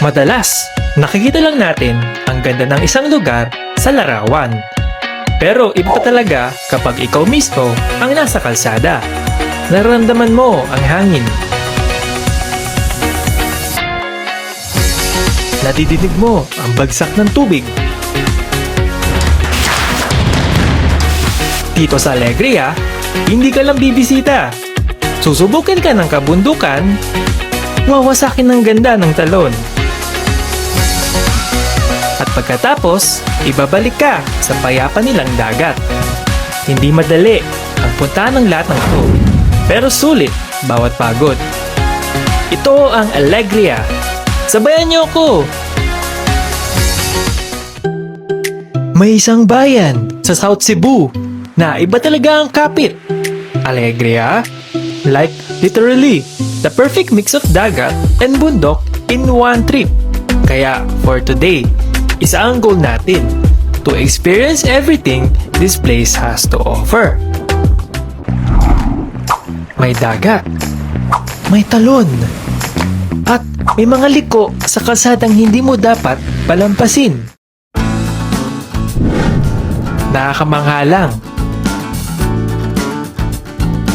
Madalas, nakikita lang natin ang ganda ng isang lugar sa larawan. Pero iba talaga kapag ikaw mismo ang nasa kalsada. Nararamdaman mo ang hangin. Nadidinig mo ang bagsak ng tubig. Dito sa Alegria, hindi ka lang bibisita. Susubukin ka ng kabundukan, wawasakin ng ganda ng talon. At pagkatapos, ibabalik ka sa payapa nilang dagat. Hindi madali ang puntahan ng lahat ng ito, pero sulit bawat pagod. Ito ang Alegria. Sabayan niyo ako! May isang bayan sa South Cebu na iba talaga ang kapit. Alegria? Like literally, the perfect mix of dagat and bundok in one trip. Kaya for today, isa ang goal natin, to experience everything this place has to offer. May dagat, may talon, at may mga liko sa kalsadang hindi mo dapat palampasin. Nakakamangha lang.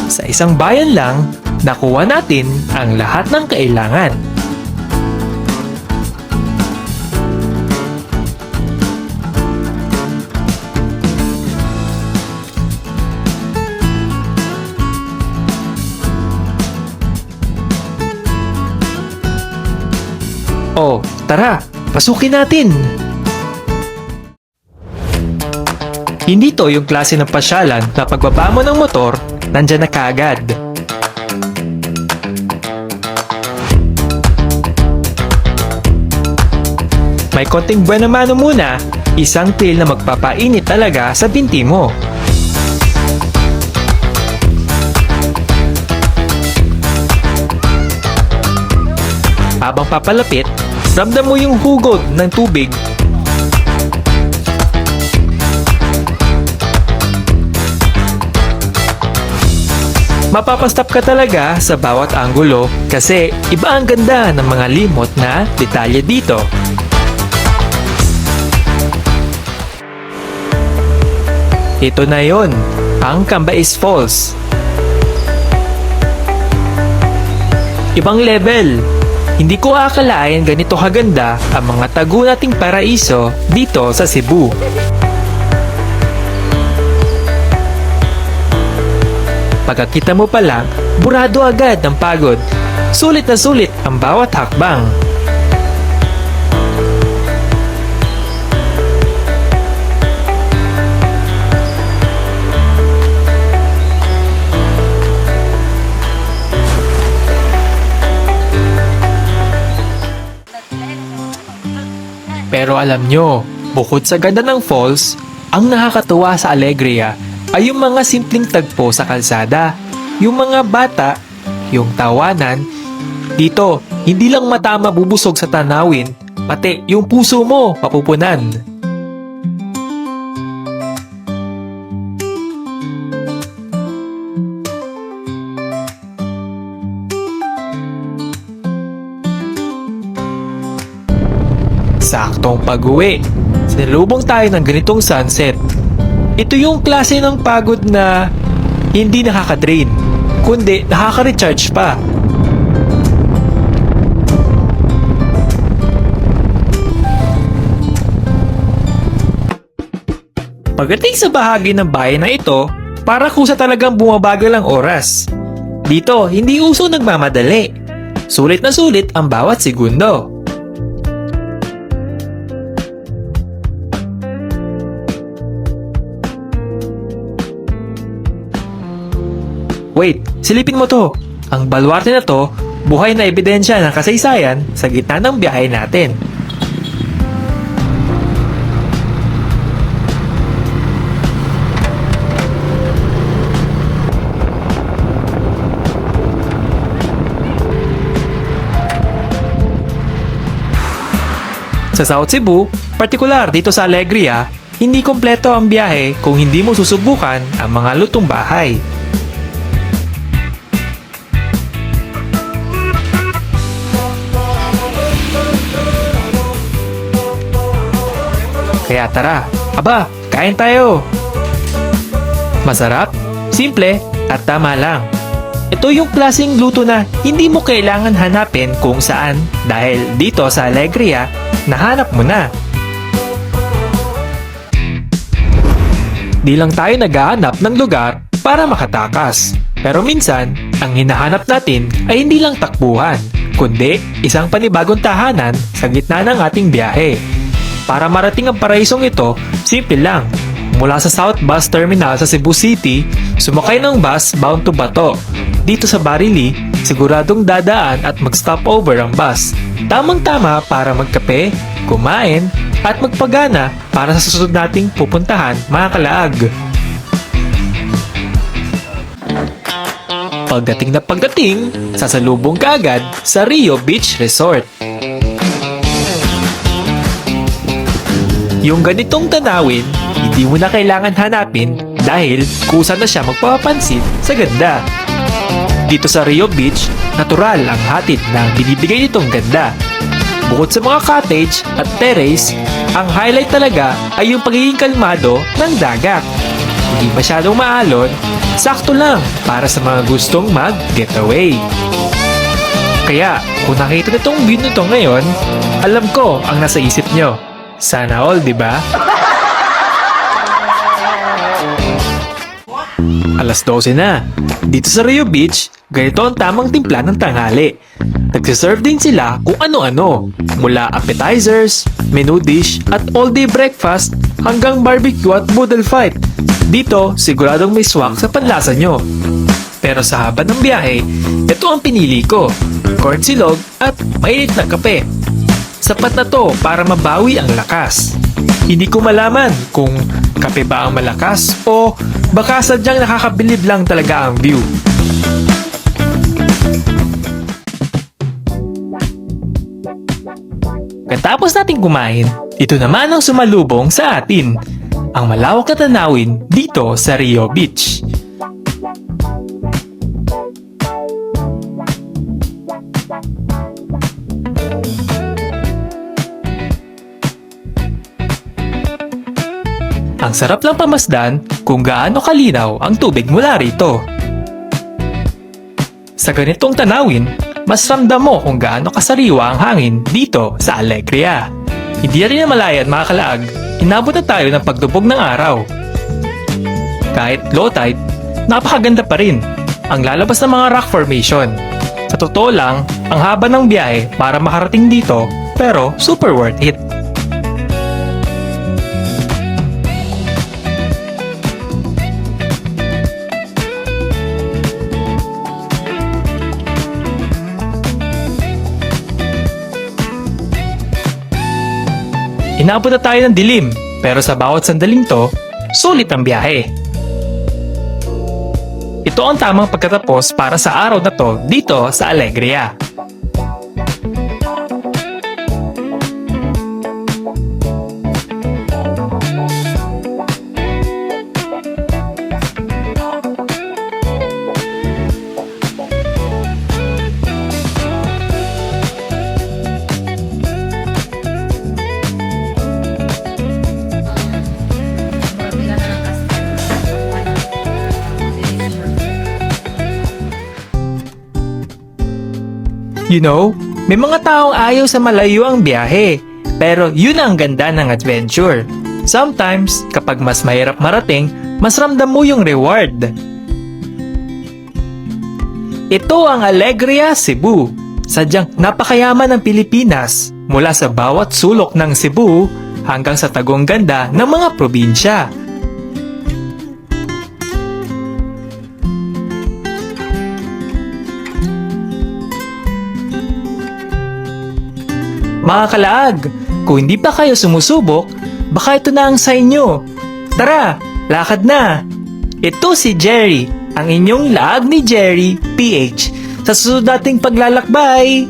Sa isang bayan lang, nakuha natin ang lahat ng kailangan. Oh, tara, pasukin natin! Hindi to yung klase ng pasyalan na pagbaba mo ng motor, nandyan na kaagad. May konting buena mano muna, isang trail na magpapainit talaga sa binti mo. Habang papalapit, ramdam mo yung hugod ng tubig. Mapapastop ka talaga sa bawat anggulo kasi iba ang ganda ng mga limot na detalye dito. Ito na yon, ang Cambais Falls. Ibang level. Hindi ko akalain ganito kaganda ang mga tago nating paraiso dito sa Cebu. Pagkakita mo pa lang, burado agad ng pagod. Sulit na sulit ang bawat hakbang. Pero alam nyo, bukod sa ganda ng falls, ang nakakatuwa sa Alegria ay yung mga simpleng tagpo sa kalsada, yung mga bata, yung tawanan. Dito, hindi lang mata mabubusog sa tanawin, pati yung puso mo mapupunan. Saktong pag-uwi, sinalubong tayo ng ganitong sunset. Ito yung klase ng pagod na hindi nakaka-drain, kundi nakaka-recharge pa. Pagdating sa bahagi ng bayan na ito, para kusa talagang bumabagal ang oras. Dito, hindi uso nagmamadali. Sulit na sulit ang bawat segundo. Wait, silipin mo to. Ang baluarte na to, buhay na ebidensya ng kasaysayan sa gitna ng biyahe natin. Sa South Cebu, partikular dito sa Alegria, hindi kompleto ang biyahe kung hindi mo susubukan ang mga lutong bahay. Kaya tara, aba, kain tayo! Masarap, simple, at tama lang. Ito yung klaseng luto na hindi mo kailangan hanapin kung saan dahil dito sa Alegria, nahanap mo na. Di lang tayo naghahanap ng lugar para makatakas. Pero minsan, ang hinahanap natin ay hindi lang takbuhan, kundi isang panibagong tahanan sa gitna ng ating biyahe. Para marating ang paraisong ito, simple lang. Mula sa South Bus Terminal sa Cebu City, sumakay ng bus bound to Bato. Dito sa Barili, siguradong dadaan at mag-stopover ang bus. Tamang-tama para magkape, kumain, at magpagana para sa susunod nating pupuntahan, mga kalaag. Pagdating, sasalubong ka agad sa Rio Beach Resort. Yung ganitong tanawin, hindi mo na kailangan hanapin dahil kusa na siya magpapansin sa ganda. Dito sa Rio Beach, natural ang hatid na binibigay nitong ganda. Bukod sa mga cottage at terrace, ang highlight talaga ay yung pagiging kalmado ng dagat. Hindi masyadong maalon, sakto lang para sa mga gustong mag-getaway. Kaya, kung nakita nitong view nito ngayon, alam ko ang nasa isip nyo. Sana all, di ba? Alas 12 na. Dito sa Rio Beach, ganito ang tamang timpla ng tanghali. Nagsiserve din sila kung ano-ano. Mula appetizers, menu dish, at all-day breakfast hanggang barbecue at boodle fight. Dito, siguradong may swak sa panlasa nyo. Pero sa haba ng biyahe, ito ang pinili ko. Corn silog at mainit na kape. Sapat na to para mabawi ang lakas. Hindi ko malaman kung kape ba ang malakas o baka sadyang nakakabilib lang talaga ang view. Katapos nating kumain, ito naman ang sumalubong sa atin. Ang malawak na tanawin dito sa Rio Beach. Ang sarap lang pamasdan kung gaano kalinaw ang tubig mula rito. Sa ganitong tanawin, mas ramdam mo kung gaano kasariwa ang hangin dito sa Alegria. Hindi rin na malayan mga kalaag, inabot na tayo ng pagdubog ng araw. Kahit low tide, napakaganda pa rin ang lalabas ng mga rock formation. Sa totoo lang, ang haba ng biyahe para makarating dito, pero super worth it. Inabot na tayo ng dilim, pero sa bawat sandaling to, sulit ang biyahe. Ito ang tamang pagkatapos para sa araw na to dito sa Alegria. You know, may mga taong ayaw sa malayo ang biyahe, pero yun ang ganda ng adventure. Sometimes, kapag mas mahirap marating, mas ramdam mo yung reward. Ito ang Alegria, Cebu. Sadyang napakayaman ng Pilipinas, mula sa bawat sulok ng Cebu hanggang sa tagong ganda ng mga probinsya. Mga kalaag, kung hindi pa kayo sumusubok, baka ito na ang sign nyo. Tara, lakad na! Ito si Jerry, ang inyong laag ni Jerry, PH. Sa susunod nating paglalakbay!